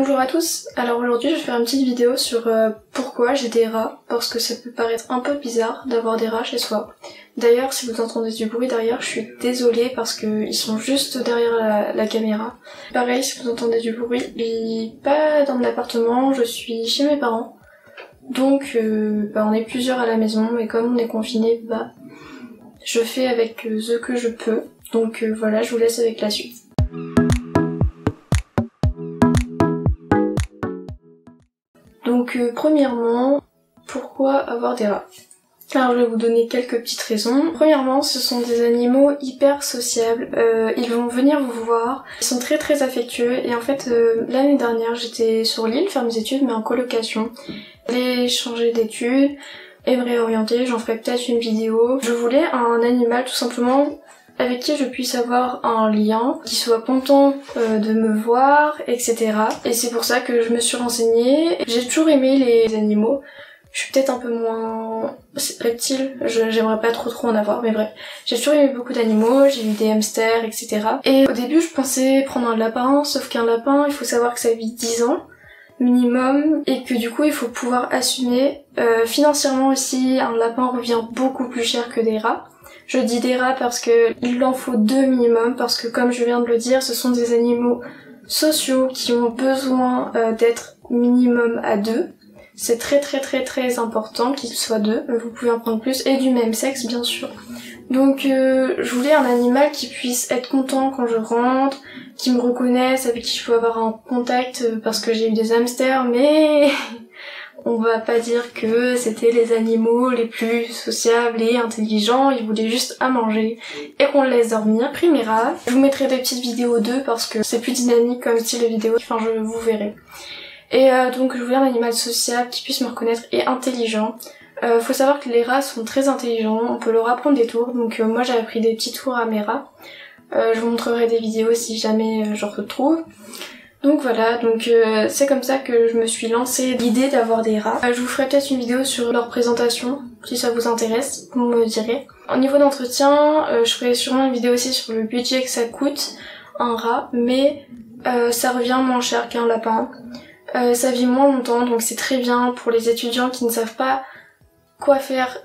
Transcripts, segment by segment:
Bonjour à tous, alors aujourd'hui je vais faire une petite vidéo sur pourquoi j'ai des rats, parce que ça peut paraître un peu bizarre d'avoir des rats chez soi. D'ailleurs si vous entendez du bruit derrière, je suis désolée parce qu'ils sont juste derrière la caméra. Pareil si vous entendez du bruit, je vis pas dans mon appartement, je suis chez mes parents. Donc on est plusieurs à la maison, mais comme on est confinés, je fais avec ce que je peux. Donc voilà, je vous laisse avec la suite. Donc premièrement, pourquoi avoir des rats? Alors je vais vous donner quelques petites raisons. Premièrement, ce sont des animaux hyper sociables, ils vont venir vous voir, ils sont très très affectueux et en fait l'année dernière j'étais sur l'île faire mes études mais en colocation. J'ai changé d'études et me réorienter, j'en ferai peut-être une vidéo. Je voulais un animal tout simplement avec qui je puisse avoir un lien, qui soit content de me voir, etc. Et c'est pour ça que je me suis renseignée. J'ai toujours aimé les animaux. Je suis peut-être un peu moins reptile, j'aimerais pas trop en avoir, mais bref. J'ai toujours aimé beaucoup d'animaux, j'ai eu des hamsters, etc. Et au début je pensais prendre un lapin, sauf qu'un lapin, il faut savoir que ça vit 10 ans minimum, et que du coup il faut pouvoir assumer. Financièrement aussi, un lapin revient beaucoup plus cher que des rats. Je dis des rats parce que il en faut 2 minimum, parce que comme je viens de le dire, ce sont des animaux sociaux qui ont besoin d'être minimum à 2. C'est très important qu'ils soient 2, vous pouvez en prendre plus, et du même sexe bien sûr. Donc je voulais un animal qui puisse être content quand je rentre, qui me reconnaisse, avec qui je peux avoir un contact, parce que j'ai eu des hamsters, mais on va pas dire que c'était les animaux les plus sociables et intelligents, ils voulaient juste à manger et qu'on le laisse dormir. Primera, je vous mettrai des petites vidéos d'eux parce que c'est plus vous verrez. Et donc je voulais un animal sociable qui puisse me reconnaître et intelligent. Faut savoir que les rats sont très intelligents, on peut leur apprendre des tours, donc moi j'ai appris des petits tours à mes rats. Je vous montrerai des vidéos si jamais j'en retrouve. Donc voilà, c'est comme ça que je me suis lancée l'idée d'avoir des rats. Je vous ferai peut-être une vidéo sur leur présentation, si ça vous intéresse, vous me direz. Au niveau d'entretien, je ferai sûrement une vidéo aussi sur le budget que ça coûte un rat, mais ça revient moins cher qu'un lapin. Ça vit moins longtemps, donc c'est très bien pour les étudiants qui ne savent pas quoi faire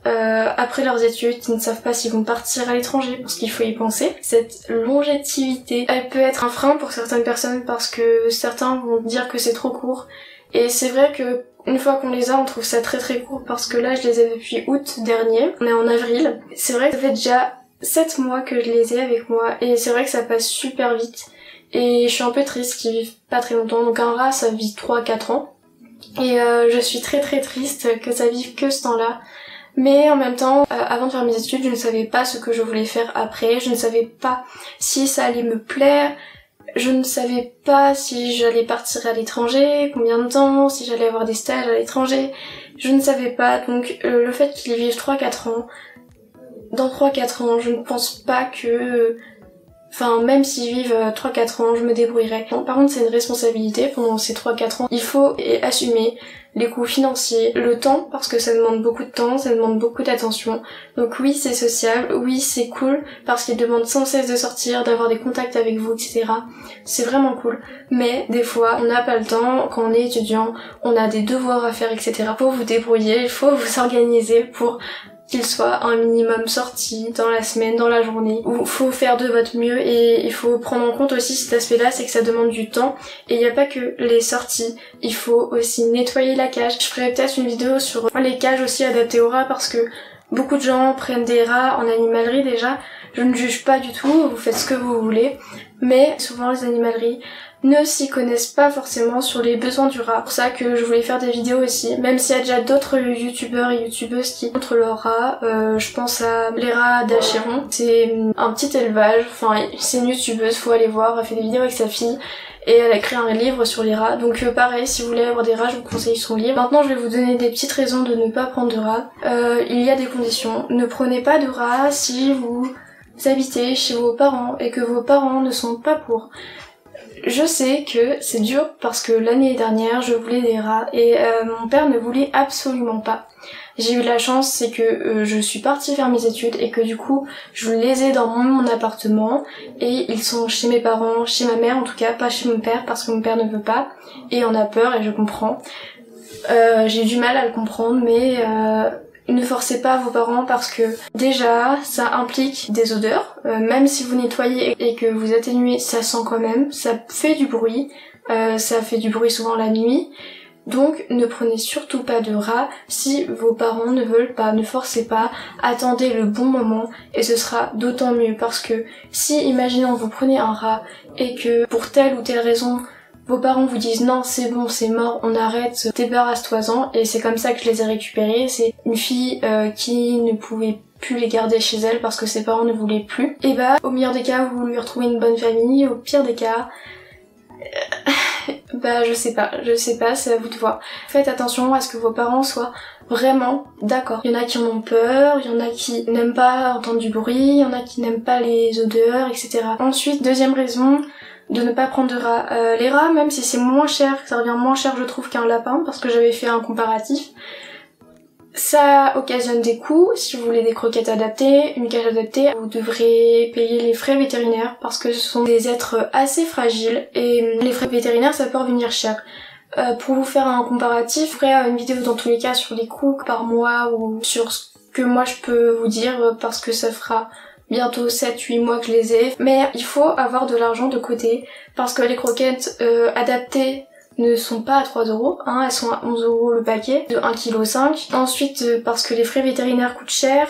après leurs études, qui ne savent pas s'ils vont partir à l'étranger, parce qu'il faut y penser. Cette longévité, elle peut être un frein pour certaines personnes parce que certains vont dire que c'est trop court. Et c'est vrai que une fois qu'on les a, on trouve ça très court, parce que là je les ai depuis août dernier, on est en avril. C'est vrai que ça fait déjà 7 mois que je les ai avec moi, et c'est vrai que ça passe super vite. Et je suis un peu triste qu'ils vivent pas très longtemps, donc un rat ça vit 3-4 ans. Et je suis très triste que ça vive que ce temps-là. Mais en même temps, avant de faire mes études, je ne savais pas ce que je voulais faire après, je ne savais pas si ça allait me plaire, je ne savais pas si j'allais partir à l'étranger, combien de temps, si j'allais avoir des stages à l'étranger, je ne savais pas. Donc le fait qu'ils vivent 3-4 ans, dans 3-4 ans, je ne pense pas que... même s'ils vivent 3-4 ans, je me débrouillerai. Par contre, c'est une responsabilité pendant ces 3-4 ans. Il faut assumer les coûts financiers, le temps, parce que ça demande beaucoup de temps, ça demande beaucoup d'attention. Donc oui, c'est sociable, oui, c'est cool, parce qu'ils demandent sans cesse de sortir, d'avoir des contacts avec vous, etc. C'est vraiment cool. Mais des fois, on n'a pas le temps, quand on est étudiant, on a des devoirs à faire, etc. Il faut vous débrouiller, il faut vous organiser pour qu'il soit un minimum sorti dans la semaine, dans la journée, où il faut faire de votre mieux, et il faut prendre en compte aussi cet aspect-là, c'est que ça demande du temps, et il n'y a pas que les sorties, il faut aussi nettoyer la cage. Je ferai peut-être une vidéo sur les cages aussi adaptées aux rats, parce que beaucoup de gens prennent des rats en animalerie déjà, je ne juge pas du tout, vous faites ce que vous voulez, mais souvent les animaleries ne s'y connaissent pas forcément sur les besoins du rat. C'est pour ça que je voulais faire des vidéos aussi, même s'il y a déjà d'autres youtubeurs et youtubeuses qui montrent leurs rats. Je pense à les rats d'Acheron, c'est un petit élevage, c'est une youtubeuse, faut aller voir, elle fait des vidéos avec sa fille et elle a écrit un livre sur les rats. Donc pareil, si vous voulez avoir des rats, je vous conseille son livre. Maintenant je vais vous donner des petites raisons de ne pas prendre de rats. Il y a des conditions. Ne prenez pas de rats si vous habitez chez vos parents et que vos parents ne sont pas pour. Je sais que c'est dur parce que l'année dernière je voulais des rats et mon père ne voulait absolument pas. J'ai eu de la chance, c'est que je suis partie faire mes études et que du coup je les ai dans mon appartement et ils sont chez mes parents, chez ma mère en tout cas, pas chez mon père parce que mon père ne veut pas et on a peur et je comprends. J'ai du mal à le comprendre mais ne forcez pas vos parents parce que déjà ça implique des odeurs, même si vous nettoyez et que vous atténuez, ça sent quand même, ça fait du bruit, ça fait du bruit souvent la nuit. Donc ne prenez surtout pas de rats si vos parents ne veulent pas, ne forcez pas, attendez le bon moment et ce sera d'autant mieux parce que si, imaginons, vous prenez un rat et que pour telle ou telle raison vos parents vous disent non c'est bon c'est mort on arrête, débarrasse-toi-en, et c'est comme ça que je les ai récupérés. C'est une fille qui ne pouvait plus les garder chez elle parce que ses parents ne voulaient plus, et bah au meilleur des cas vous lui retrouvez une bonne famille, au pire des cas bah je sais pas, c'est à vous de voir. Faites attention à ce que vos parents soient vraiment d'accord. Il y en a qui en ont peur, il y en a qui n'aiment pas entendre du bruit, il y en a qui n'aiment pas les odeurs, etc. Ensuite, deuxième raison de ne pas prendre de rats. Les rats, même si c'est moins cher, ça revient moins cher je trouve qu'un lapin, parce que j'avais fait un comparatif, ça occasionne des coûts. Si vous voulez des croquettes adaptées, une cage adaptée, vous devrez payer les frais vétérinaires parce que ce sont des êtres assez fragiles et les frais vétérinaires ça peut revenir cher. Pour vous faire un comparatif, je ferai une vidéo dans tous les cas sur les coûts par mois ou sur ce que moi je peux vous dire parce que ça fera bientôt 7-8 mois que je les ai. Mais il faut avoir de l'argent de côté parce que les croquettes adaptées ne sont pas à 3€, hein, elles sont à 11€ le paquet de 1,5 kg. Ensuite, parce que les frais vétérinaires coûtent cher,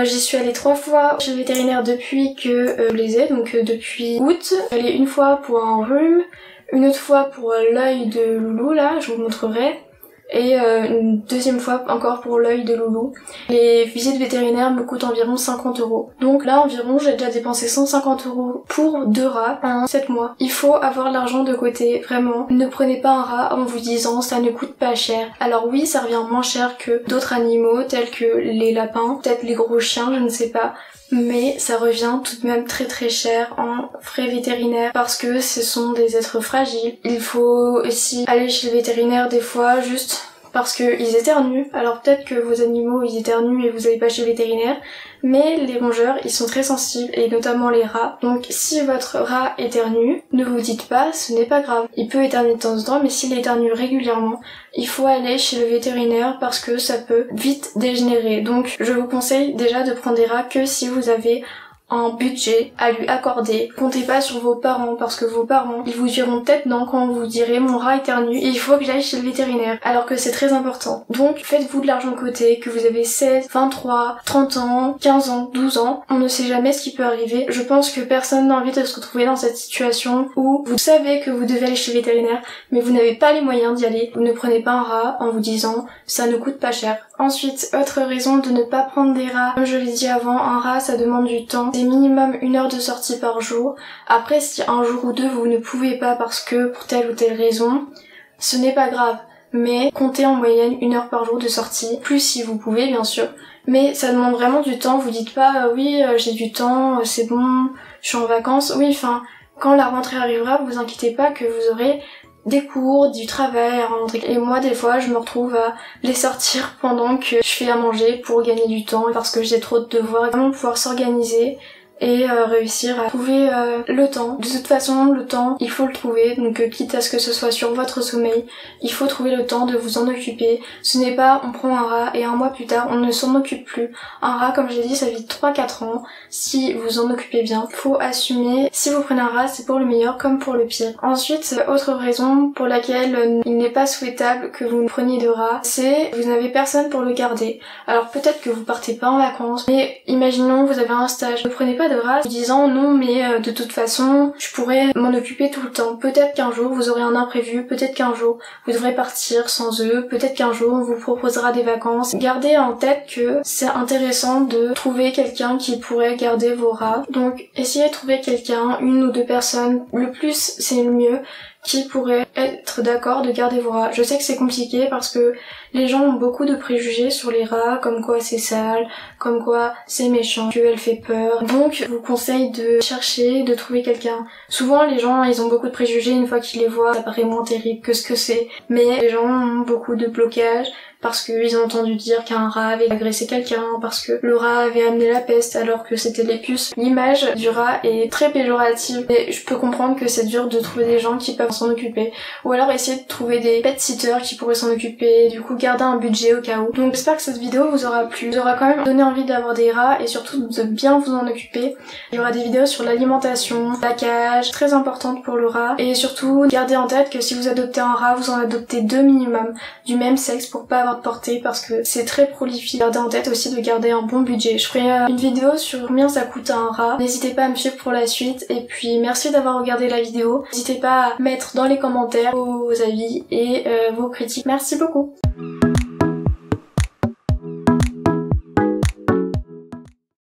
j'y suis allée 3 fois chez le vétérinaire depuis que je les ai, donc depuis août. J'allais une fois pour un rhume, une autre fois pour l'œil de Loulou, là, je vous montrerai, et une deuxième fois encore pour l'œil de Loulou. Les visites vétérinaires me coûtent environ 50€. Donc là environ j'ai déjà dépensé 150€ pour 2 rats en 7 mois. Il faut avoir l'argent de côté, vraiment. Ne prenez pas un rat en vous disant ça ne coûte pas cher. Alors oui, ça revient moins cher que d'autres animaux tels que les lapins, peut-être les gros chiens, je ne sais pas. Mais ça revient tout de même très très cher en frais vétérinaires parce que ce sont des êtres fragiles. Il faut aussi aller chez le vétérinaire des fois juste parce qu'ils éternuent. Alors peut-être que vos animaux ils éternuent et vous n'allez pas chez le vétérinaire, mais les rongeurs ils sont très sensibles et notamment les rats. Donc si votre rat éternue, ne vous dites pas ce n'est pas grave. Il peut éternuer de temps en temps mais s'il éternue régulièrement, il faut aller chez le vétérinaire parce que ça peut vite dégénérer. Donc je vous conseille déjà de prendre des rats que si vous avez un budget à lui accorder. Comptez pas sur vos parents parce que vos parents, ils vous diront peut-être non quand vous direz mon rat éternue et il faut que j'aille chez le vétérinaire. Alors que c'est très important. Donc faites-vous de l'argent de côté, que vous avez 16, 23, 30 ans, 15 ans, 12 ans. On ne sait jamais ce qui peut arriver. Je pense que personne n'a envie de se retrouver dans cette situation où vous savez que vous devez aller chez le vétérinaire mais vous n'avez pas les moyens d'y aller. Vous ne prenez pas un rat en vous disant ça ne coûte pas cher. Ensuite, autre raison de ne pas prendre des rats. Comme je l'ai dit avant, un rat ça demande du temps. C'est minimum 1 heure de sortie par jour. Après, si un jour ou deux vous ne pouvez pas parce que pour telle ou telle raison, ce n'est pas grave. Mais comptez en moyenne 1 heure par jour de sortie. Plus si vous pouvez, bien sûr. Mais ça demande vraiment du temps. Vous dites pas oui, j'ai du temps, c'est bon, je suis en vacances. Oui, enfin, quand la rentrée arrivera, vous inquiétez pas que vous aurez des cours, du travail à rentrer. Et moi, des fois, je me retrouve à les sortir pendant que je fais à manger pour gagner du temps parce que j'ai trop de devoirs. Vraiment pouvoir s'organiser et réussir à trouver le temps. De toute façon, le temps, il faut le trouver. Donc quitte à ce que ce soit sur votre sommeil, il faut trouver le temps de vous en occuper. Ce n'est pas on prend un rat et un mois plus tard, on ne s'en occupe plus. Un rat, comme j'ai dit, ça vit 3-4 ans. Si vous en occupez bien, faut assumer. Si vous prenez un rat, c'est pour le meilleur comme pour le pire. Ensuite, autre raison pour laquelle il n'est pas souhaitable que vous preniez de rat, c'est vous n'avez personne pour le garder. Alors peut-être que vous partez pas en vacances, mais imaginons vous avez un stage. Ne prenez pas de rat en disant non mais de toute façon je pourrais m'en occuper tout le temps. Peut-être qu'un jour vous aurez un imprévu, peut-être qu'un jour vous devrez partir sans eux, peut-être qu'un jour on vous proposera des vacances. Gardez en tête que c'est intéressant de trouver quelqu'un qui pourrait garder vos rats. Donc essayez de trouver quelqu'un, 1 ou 2 personnes, le plus c'est le mieux, qui pourraient être d'accord de garder vos rats. Je sais que c'est compliqué parce que les gens ont beaucoup de préjugés sur les rats, comme quoi c'est sale, comme quoi c'est méchant, qu'elle fait peur. Donc je vous conseille de chercher, de trouver quelqu'un. Souvent les gens ils ont beaucoup de préjugés, une fois qu'ils les voient ça paraît moins terrible que ce que c'est. Mais les gens ont beaucoup de blocages parce qu'ils ont entendu dire qu'un rat avait agressé quelqu'un, parce que le rat avait amené la peste alors que c'était les puces. L'image du rat est très péjorative et je peux comprendre que c'est dur de trouver des gens qui peuvent s'en occuper. Ou alors essayer de trouver des pet sitters qui pourraient s'en occuper, du coup garder un budget au cas où. Donc j'espère que cette vidéo vous aura plu, vous aura quand même donné envie d'avoir des rats et surtout de bien vous en occuper. Il y aura des vidéos sur l'alimentation, la cage, très importante pour le rat. Et surtout gardez en tête que si vous adoptez un rat, vous en adoptez 2 minimum du même sexe pour pas avoir de portée parce que c'est très prolifique. Gardez en tête aussi de garder un bon budget. Je ferai une vidéo sur combien ça coûte un rat. N'hésitez pas à me suivre pour la suite et puis merci d'avoir regardé la vidéo. N'hésitez pas à mettre dans les commentaires vos avis et vos critiques. Merci beaucoup.